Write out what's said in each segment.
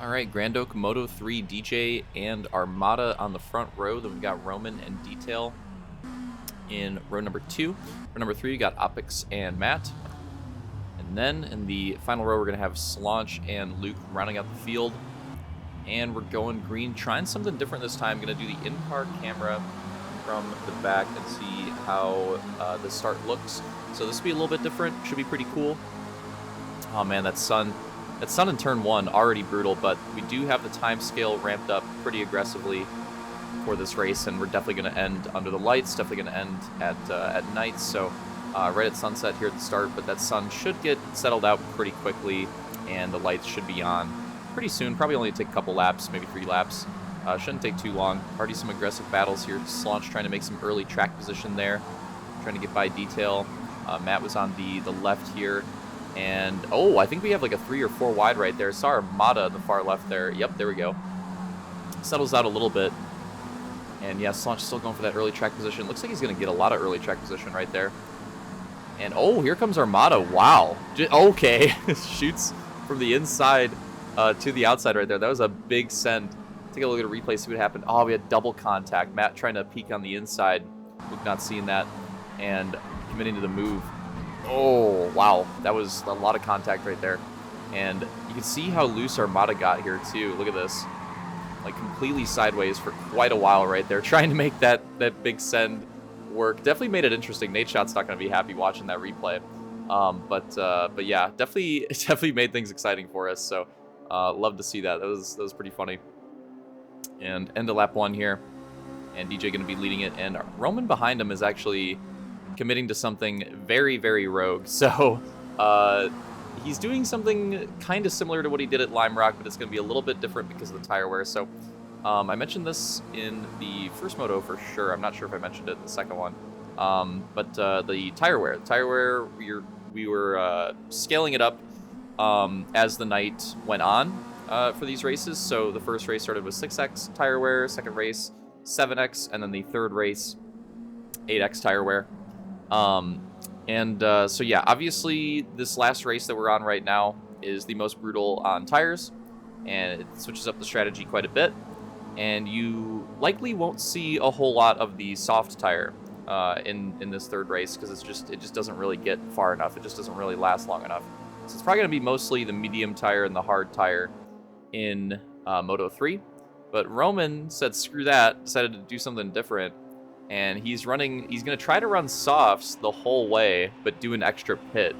All right, Grand Oak, Moto 3, DJ, and Armada on the front row. Then we've got Roman and Detail in row number 2. Row number 3, we got Opix and Matt. And then in the final row, we're going to have Slaunch and Luke rounding out the field. And we're going green, trying something different this time. Going to do the in-car camera from the back and see how the start looks. So this will be a little bit different. Should be pretty cool. Oh man, that sun in turn 1 already brutal, but we do have the time scale ramped up pretty aggressively for this race, and we're definitely going to end under the lights, definitely going to end at night, so right at sunset here at the start, but that sun should get settled out pretty quickly, and the lights should be on pretty soon. Probably only take a couple laps, maybe 3 laps. Shouldn't take too long. Already some aggressive battles here. Slaunch trying to make some early track position there, trying to get by Detail. Matt was on the left here. And, oh, I think we have like a 3 or 4 wide right there. Saw Armada on the far left there. Yep, there we go. Settles out a little bit. And, yeah, Slaunch still going for that early track position. Looks like he's going to get a lot of early track position right there. And, oh, here comes Armada. Wow. Okay. Shoots from the inside to the outside right there. That was a big send. Take a look at a replay, see what happened. Oh, we had double contact. Matt trying to peek on the inside. Luke not seeing that. And committing to the move. Oh, wow. That was a lot of contact right there. And you can see how loose Armada got here, too. Look at this. Like, completely sideways for quite a while right there, trying to make that big send work. Definitely made it interesting. Nate Shot's not going to be happy watching that replay. But yeah, definitely made things exciting for us. So, love to see that. That was pretty funny. And end of lap 1 here. And DJ going to be leading it. And Roman behind him is actually committing to something very, very rogue. So he's doing something kind of similar to what he did at Lime Rock, but it's going to be a little bit different because of the tire wear. So I mentioned this in the first moto for sure. I'm not sure if I mentioned it in the second one. But the tire wear. The tire wear, we were scaling it up as the night went on for these races. So the first race started with 6X tire wear, second race 7X, and then the third race 8X tire wear. So yeah, obviously this last race that we're on right now is the most brutal on tires, and it switches up the strategy quite a bit, and you likely won't see a whole lot of the soft tire in this third race, because it just doesn't really get far enough. It just doesn't really last long enough. So it's probably going to be mostly the medium tire and the hard tire in Moto 3, but Roman said screw that, decided to do something different. And he's going to try to run softs the whole way, but do an extra pit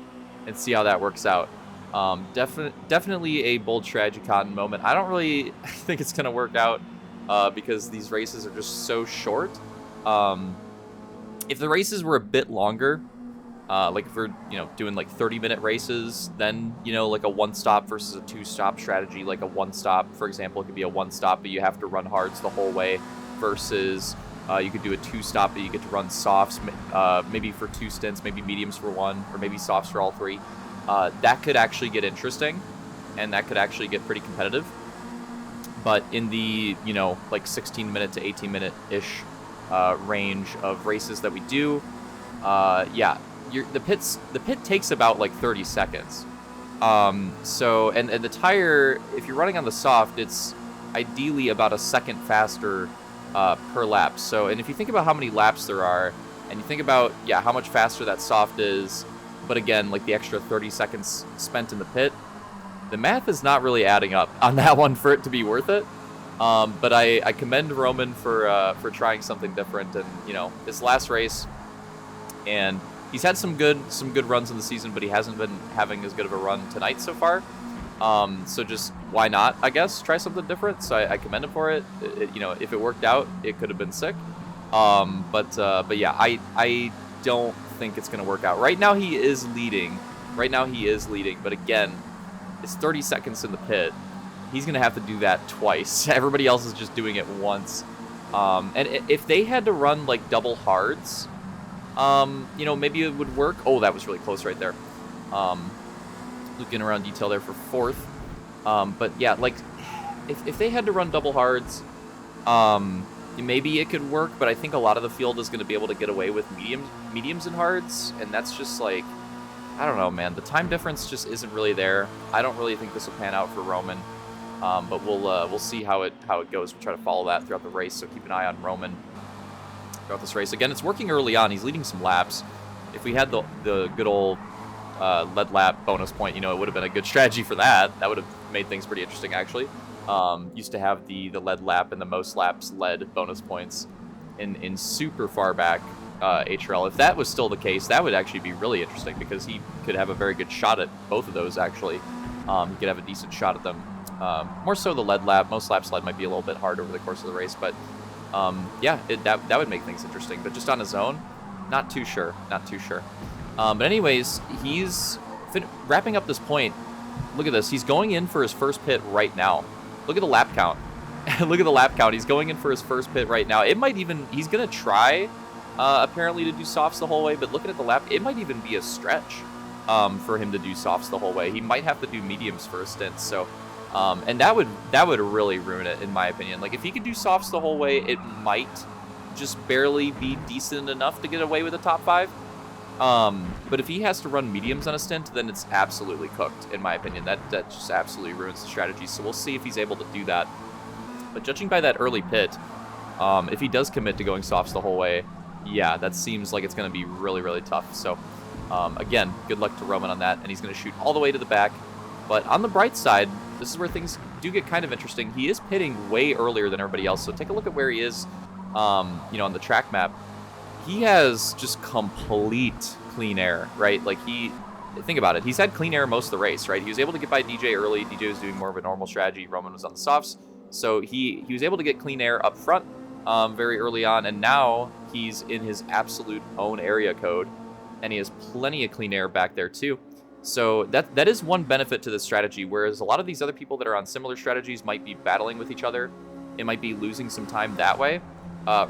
and see how that works out. Definitely a bold strategy cotton moment. I don't really think it's going to work out because these races are just so short. If the races were a bit longer, like if we're doing like 30-minute races, then like a one-stop versus a two-stop strategy. Like a one-stop, for example, it could be a one-stop, but you have to run hards the whole way, versus you could do a two-stop, but you get to run softs, maybe for 2 stints, maybe mediums for 1, or maybe softs for all 3. That could actually get interesting, and that could actually get pretty competitive. But in the, like 16-minute to 18-minute-ish range of races that we do, yeah, the pit takes about like 30 seconds. So, and the tire, if you're running on the soft, it's ideally about a second faster per lap. So, and if you think about how many laps there are, and you think about, yeah, how much faster that soft is, but again, like the extra 30 seconds spent in the pit, the math is not really adding up on that one for it to be worth it. But I commend Roman for trying something different, and this last race, and he's had some good runs in the season, but he hasn't been having as good of a run tonight so far. So just why not, I guess, try something different. So I commend him for it. If it worked out, it could have been sick. But yeah, I don't think it's going to work out. Right now he is leading. But again, it's 30 seconds in the pit. He's going to have to do that twice. Everybody else is just doing it once. And if they had to run like double hards, maybe it would work. Oh, that was really close right there. Looking around Detail there for 4th. But yeah, like if they had to run double hards, maybe it could work, but I think a lot of the field is going to be able to get away with mediums and hards, and that's just like, I don't know, man. The time difference just isn't really there. I don't really think this will pan out for Roman. But we'll see how it goes. We'll try to follow that throughout the race. So keep an eye on Roman throughout this race. Again, it's working early on. He's leading some laps. If we had the good old lead lap bonus point, it would have been a good strategy for that. That would have made things pretty interesting, actually. Used to have the lead lap and the most laps led bonus points in super far back HRL. If that was still the case, that would actually be really interesting because he could have a very good shot at both of those, actually. He could have a decent shot at them. More so the lead lap. Most laps led might be a little bit hard over the course of the race, but yeah, that would make things interesting. But just on his own, not too sure. But anyways, he's wrapping up this point. Look at this. He's going in for his first pit right now. Look at the lap count. Look at the lap count. He's going in for his first pit right now. It might even, he's going to try, apparently, to do softs the whole way. But looking at the lap, it might even be a stretch for him to do softs the whole way. He might have to do mediums for a stint. So, and that would really ruin it, in my opinion. Like, if he could do softs the whole way, it might just barely be decent enough to get away with a top 5. But if he has to run mediums on a stint, then it's absolutely cooked, in my opinion. That just absolutely ruins the strategy. So we'll see if he's able to do that. But judging by that early pit, if he does commit to going softs the whole way, yeah, that seems like it's going to be really, really tough. So, again, good luck to Roman on that. And he's going to shoot all the way to the back. But on the bright side, this is where things do get kind of interesting. He is pitting way earlier than everybody else. So take a look at where he is, on the track map. He has just complete clean air, right? Like, think about it. He's had clean air most of the race, right? He was able to get by DJ early. DJ was doing more of a normal strategy. Roman was on the softs. So he was able to get clean air up front very early on, and now he's in his absolute own area code, and he has plenty of clean air back there too. So that is one benefit to this strategy, whereas a lot of these other people that are on similar strategies might be battling with each other. It might be losing some time that way.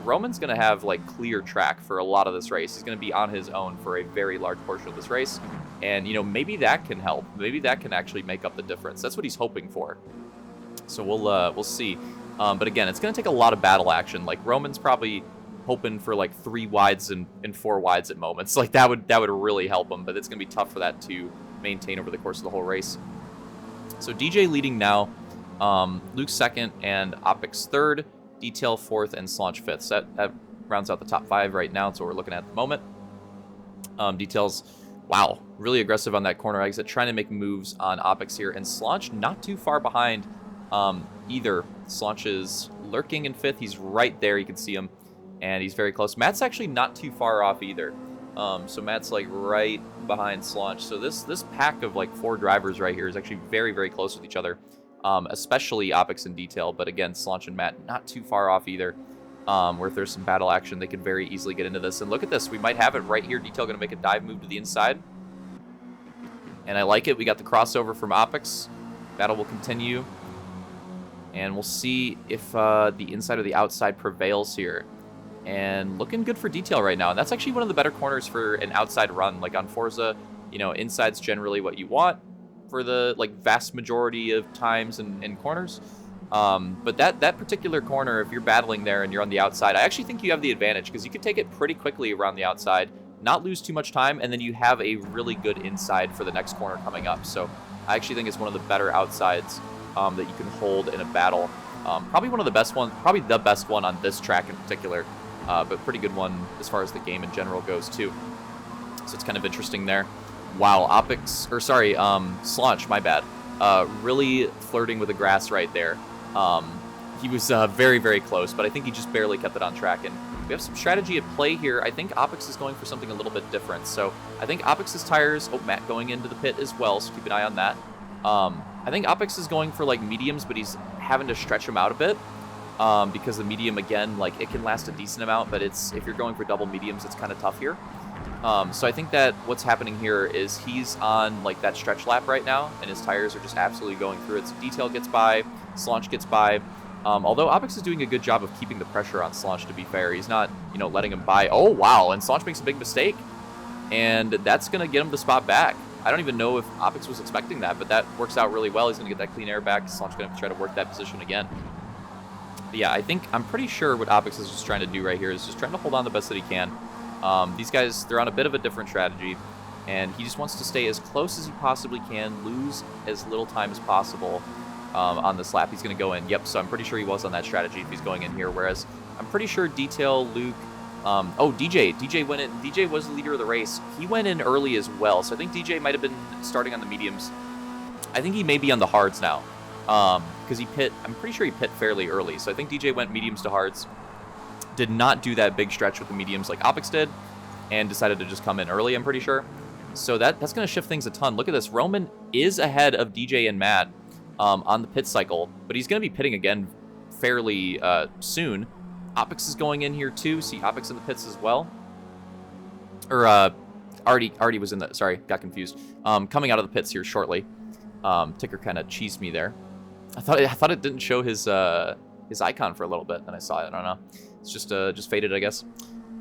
Roman's going to have, like, clear track for a lot of this race. He's going to be on his own for a very large portion of this race. And, maybe that can help. Maybe that can actually make up the difference. That's what he's hoping for. So we'll see. But again, it's going to take a lot of battle action. Like, Roman's probably hoping for, like, 3 wides and 4 wides at moments. Like, that would really help him. But it's going to be tough for that to maintain over the course of the whole race. So DJ leading now. Luke second and Opix third. Detail 4th, and Slaunch 5th. So that rounds out the top 5 right now. That's what we're looking at the moment. Details, wow, really aggressive on that corner exit, trying to make moves on Opix here. And Slaunch not too far behind either. Slaunch is lurking in 5th. He's right there. You can see him, and he's very close. Matt's actually not too far off either. So Matt's, like, right behind Slaunch. So this pack of, like, 4 drivers right here is actually very, very close with each other. Especially Opix and Detail, but again, Slaunch and Matt not too far off either. Where if there's some battle action, they could very easily get into this. And look at this, we might have it right here. Detail going to make a dive move to the inside, and I like it. We got the crossover from Opix. Battle will continue, and we'll see if the inside or the outside prevails here. And looking good for Detail right now. And that's actually one of the better corners for an outside run. Like on Forza, inside's generally what you want for the, like, vast majority of times and corners. But that particular corner, if you're battling there and you're on the outside, I actually think you have the advantage because you can take it pretty quickly around the outside, not lose too much time, and then you have a really good inside for the next corner coming up. So I actually think it's one of the better outsides that you can hold in a battle. Probably one of the best ones, probably the best one on this track in particular, but pretty good one as far as the game in general goes too. So it's kind of interesting there. Wow, Slaunch, my bad. Really flirting with the grass right there. He was very, very close, but I think he just barely kept it on track. And we have some strategy at play here. I think Opix is going for something a little bit different. So I think Opix's tires... Oh, Matt going into the pit as well, so keep an eye on that. I think Opix is going for, like, mediums, but he's having to stretch them out a bit. Because the medium, again, like, it can last a decent amount, but if you're going for double mediums, it's kind of tough here. So I think that what's happening here is he's on, like, that stretch lap right now, and his tires are just absolutely going through it. So Detail gets by, Slaunch gets by. Although Opix is doing a good job of keeping the pressure on Slaunch, to be fair. He's not, letting him by. Oh, wow, and Slaunch makes a big mistake. And that's going to get him the spot back. I don't even know if Opix was expecting that, but that works out really well. He's going to get that clean air back. Slaunch going to try to work that position again. But yeah, I'm pretty sure what Opix is just trying to do right here is just trying to hold on the best that he can. These guys, they're on a bit of a different strategy, and he just wants to stay as close as he possibly can, lose as little time as possible, on this lap. He's going to go in. Yep, so I'm pretty sure he was on that strategy if he's going in here, whereas I'm pretty sure Detail, Luke, oh, DJ went in. DJ was the leader of the race. He went in early as well, so I think DJ might have been starting on the mediums. I think he may be on the hards now, because I'm pretty sure he pit fairly early, so I think DJ went mediums to hards, did not do that big stretch with the mediums like Opix did, and decided to just come in early, I'm pretty sure. So that's going to shift things a ton. Look at this. Roman is ahead of DJ and Matt on the pit cycle, but he's going to be pitting again fairly soon. Opix is going in here too. See Opix in the pits as well. Or already was in the, sorry, got confused. Coming out of the pits here shortly. Ticker kind of cheesed me there. I thought it didn't show his icon for a little bit, then I saw it. I don't know. It's just faded, I guess.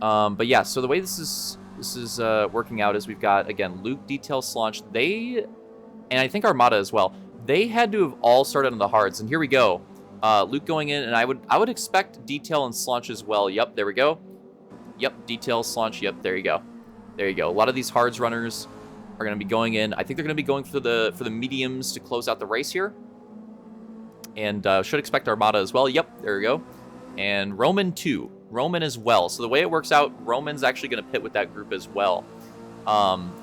But yeah, so the way this is working out is we've got, again, Luke, Detail, Slaunch. And I think Armada as well. They had to have all started on the hards, and here we go. Luke going in, and I would expect Detail and Slaunch as well. Yep, there we go. Yep, Detail, Slaunch. Yep, there you go. There you go. A lot of these hards runners are going to be going in. I think they're going to be going for the mediums to close out the race here. And should expect Armada as well. Yep, there we go. And Roman too. Roman as well. So the way it works out, Roman's actually going to pit with that group as well.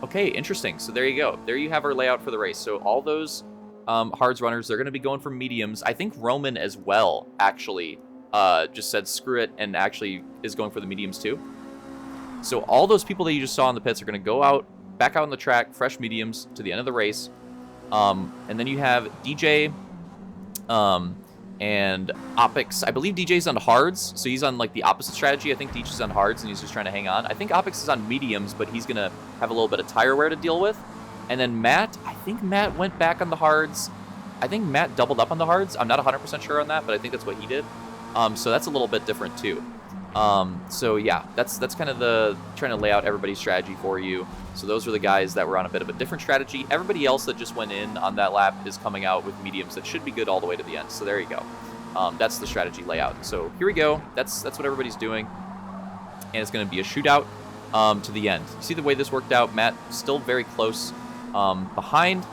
Okay, interesting. So there you go. There you have our layout for the race. So all those hards runners, they're going to be going for mediums. I think Roman as well actually just said screw it and actually is going for the mediums too. So all those people that you just saw in the pits are going to go back out on the track, fresh mediums to the end of the race. And then you have DJ and Opix. I believe DJ's on hards, so he's on like the opposite strategy. I think DJ's on hards and he's just trying to hang on. I think Opix is on mediums, but he's going to have a little bit of tire wear to deal with. And then Matt, I think Matt went back on the hards. I think Matt doubled up on the hards. I'm not 100% sure on that, but I think that's what he did. So that's a little bit different too. So yeah, that's kind of trying to lay out everybody's strategy for you. So those were the guys that were on a bit of a different strategy. Everybody else that just went in on that lap is coming out with mediums that should be good all the way to the end. So there you go. That's the strategy layout. So here we go. That's what everybody's doing. And it's going to be a shootout to the end. You see the way this worked out? Matt still very close behind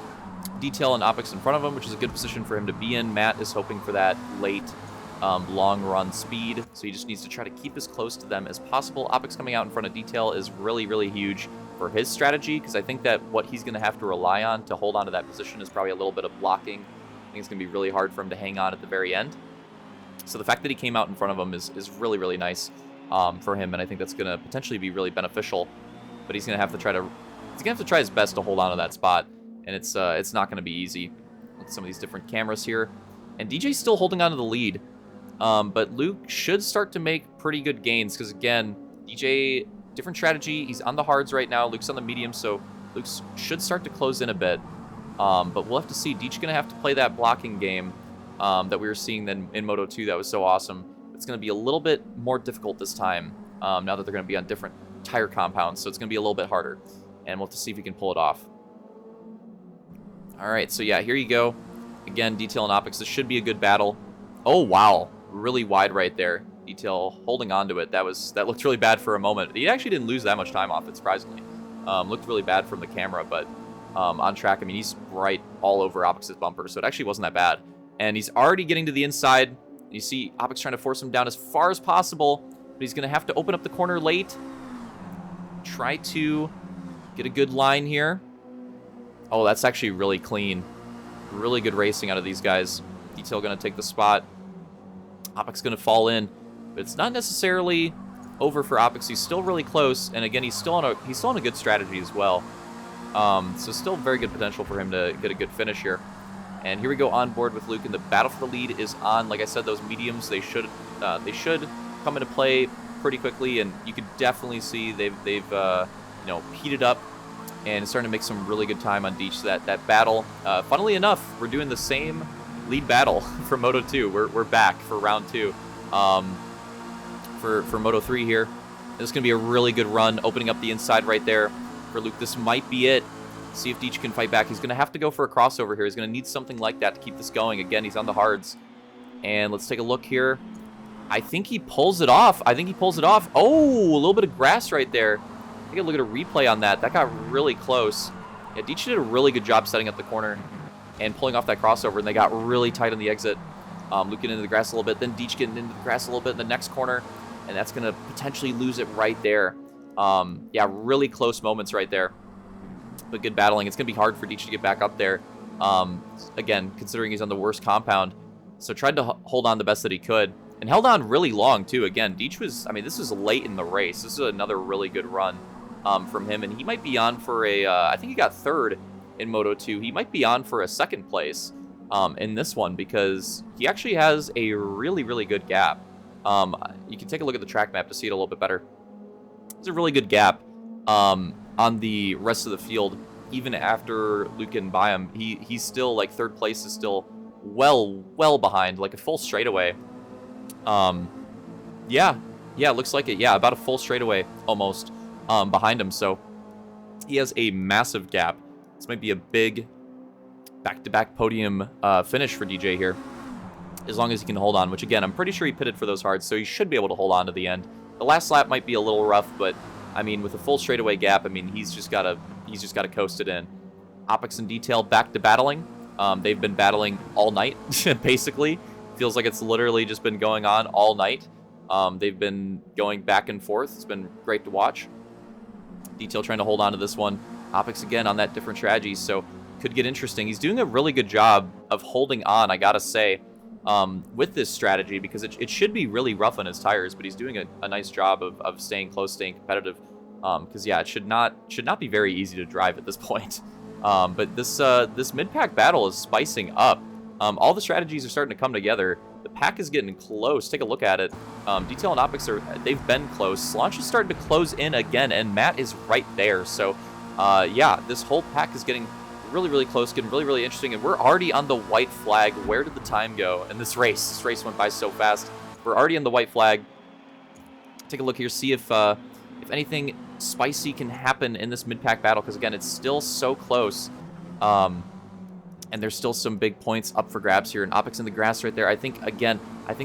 Detail and Opix in front of him, which is a good position for him to be in. Matt is hoping for that late long run speed, so he just needs to try to keep as close to them as possible. Opix coming out in front of Detail is really, really huge for his strategy, because I think that what he's going to have to rely on to hold on to that position is probably a little bit of blocking. I think it's going to be really hard for him to hang on at the very end. So the fact that he came out in front of him is really, really nice for him, and I think that's going to potentially be really beneficial. But he's going to have to try his best to hold on to that spot, and it's not going to be easy. Look at some of these different cameras here, and DJ's still holding on to the lead. But Luke should start to make pretty good gains, because again, DJ, different strategy. He's on the hards right now. Luke's on the medium, so Luke should start to close in a bit. But we'll have to see. DJ's going to have to play that blocking game that we were seeing then in Moto 2 that was so awesome. It's going to be a little bit more difficult this time, now that they're going to be on different tire compounds, so it's going to be a little bit harder. And we'll have to see if we can pull it off. All right, so yeah, here you go. Again, Detail and Opix. This should be a good battle. Oh, wow. Really wide right there. Detail holding on to it. That looked really bad for a moment. He actually didn't lose that much time off it, surprisingly. Looked really bad from the camera, but on track, I mean, he's right all over Opix's bumper, so it actually wasn't that bad. And he's already getting to the inside. You see Opix trying to force him down as far as possible, but he's going to have to open up the corner late. Try to get a good line here. Oh, that's actually really clean. Really good racing out of these guys. Detail going to take the spot. Opix going to fall in, but it's not necessarily over for Opix. He's still really close, and again, he's still on a good strategy as well. So still very good potential for him to get a good finish here. And here we go on board with Luke, and the battle for the lead is on. Like I said, those mediums they should come into play pretty quickly, and you could definitely see they've heated up and starting to make some really good time on Deech. So that battle, funnily enough, we're doing the same lead battle for Moto 2. We're back for round 2 for Moto 3 here. This is going to be a really good run, opening up the inside right there for Luke. This might be it. See if Deech can fight back. He's going to have to go for a crossover here. He's going to need something like that to keep this going. Again, he's on the hards. And let's take a look here. I think he pulls it off. Oh, a little bit of grass right there. Take a look at a replay on that. That got really close. Yeah, Deech did a really good job setting up the corner. and pulling off that crossover, and they got really tight on the exit. Luke getting into the grass a little bit, then Deech getting into the grass a little bit in the next corner, and that's going to potentially lose it right there. Yeah, really close moments right there. But good battling. It's going to be hard for Deech to get back up there. Again, considering he's on the worst compound. So tried to hold on the best that he could. And held on really long, too. Again, Deech was, I mean, this was late in the race. This is another really good run from him. And he might be on for a, I think he got third in Moto 2. He might be on for a second place in this one because he actually has a really, really good gap. You can take a look at the track map to see it a little bit better. It's a really good gap on the rest of the field. Even after Luke getting by him, he's still, like, third place is still well behind, like a full straightaway. Yeah, looks like it. Yeah, about a full straightaway almost behind him. So he has a massive gap. This might be a big back-to-back podium finish for DJ here, as long as he can hold on, which, again, I'm pretty sure he pitted for those hards, so he should be able to hold on to the end. The last lap might be a little rough, but, I mean, with a full straightaway gap, I mean, he's just got to coast it in. Optics and Detail back to battling. They've been battling all night, basically. Feels like it's literally just been going on all night. They've been going back and forth. It's been great to watch. Detail trying to hold on to this one. Optics again on that different strategy, so could get interesting. He's doing a really good job of holding on, I gotta say, with this strategy, because it should be really rough on his tires, but he's doing a nice job of staying close, staying competitive. Because yeah, it should not be very easy to drive at this point. But this mid-pack battle is spicing up. All the strategies are starting to come together. The pack is getting close. Take a look at it. Detail and Optics they've been close. Slaunch is starting to close in again, and Matt is right there. So yeah, this whole pack is getting really, really close, getting really, really interesting, and we're already on the white flag. Where did the time go in this race? This race went by so fast. We're already on the white flag. Take a look here, see if anything spicy can happen in this mid-pack battle, because again, it's still so close, and there's still some big points up for grabs here. And Optics in the grass right there. I think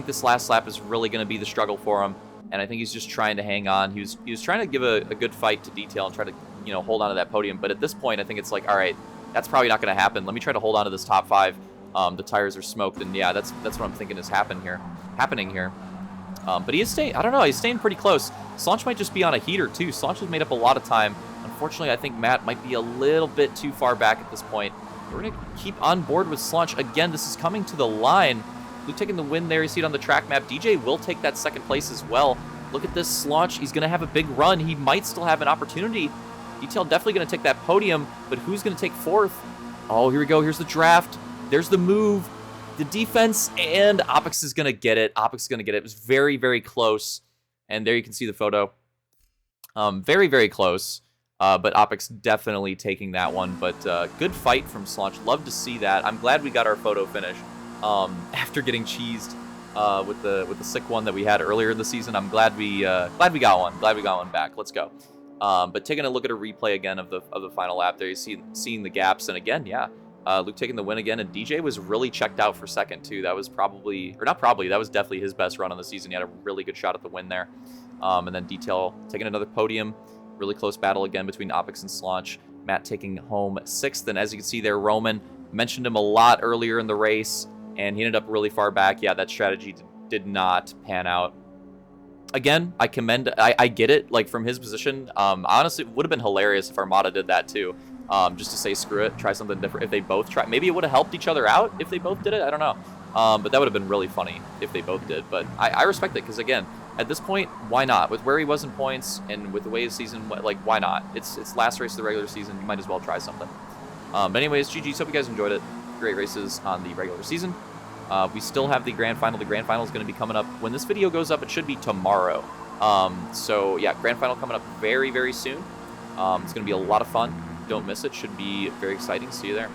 this last lap is really going to be the struggle for him, and I think he's just trying to hang on. He was trying to give a good fight to Detail and try to, you know, hold on to that podium. But at this point, I think it's like, all right, that's probably not going to happen. Let me try to hold on to this top 5. The tires are smoked, and yeah, that's what I'm thinking is happening here. But he is staying, I don't know, he's staying pretty close. Slaunch might just be on a heater, too. Slaunch has made up a lot of time. Unfortunately, I think Matt might be a little bit too far back at this point. We're going to keep on board with Slaunch. Again, this is coming to the line. Luke taking the win there. You see it on the track map. DJ will take that second place as well. Look at this Slaunch. He's going to have a big run. He might still have an opportunity. Detail definitely going to take that podium, but who's going to take 4th? Oh, here we go. Here's the draft. There's the move. The defense, and Optics is going to get it. Optics is going to get it. It was very, very close. And there you can see the photo. Very, very close. But Optics definitely taking that one. But good fight from Slaunch. Love to see that. I'm glad we got our photo finish after getting cheesed with the sick one that we had earlier in the season. I'm glad we got one. Glad we got one back. Let's go. But taking a look at a replay again of the final lap there, you see seeing the gaps, and again, yeah. Luke taking the win again, and DJ was really checked out for second, too. That was that was definitely his best run on the season. He had a really good shot at the win there. And then Detail taking another podium. Really close battle again between Optics and Slaunch. Matt taking home 6th, and as you can see there, Roman mentioned him a lot earlier in the race, and he ended up really far back. Yeah, that strategy did not pan out. Again, I get it, like, from his position. Honestly, it would have been hilarious if Armada did that, too. Just to say, screw it, try something different. If they both try, maybe it would have helped each other out if they both did it. I don't know. But that would have been really funny if they both did. But I respect it, because again, at this point, why not? With where he was in points and with the way his season, like, why not? It's last race of the regular season. You might as well try something. But anyways, GG's. Hope you guys enjoyed it. Great races on the regular season. We still have the grand final. The grand final is going to be coming up. When this video goes up, it should be tomorrow. So yeah, grand final coming up very, very soon. It's going to be a lot of fun. Don't miss it. Should be very exciting. See you there.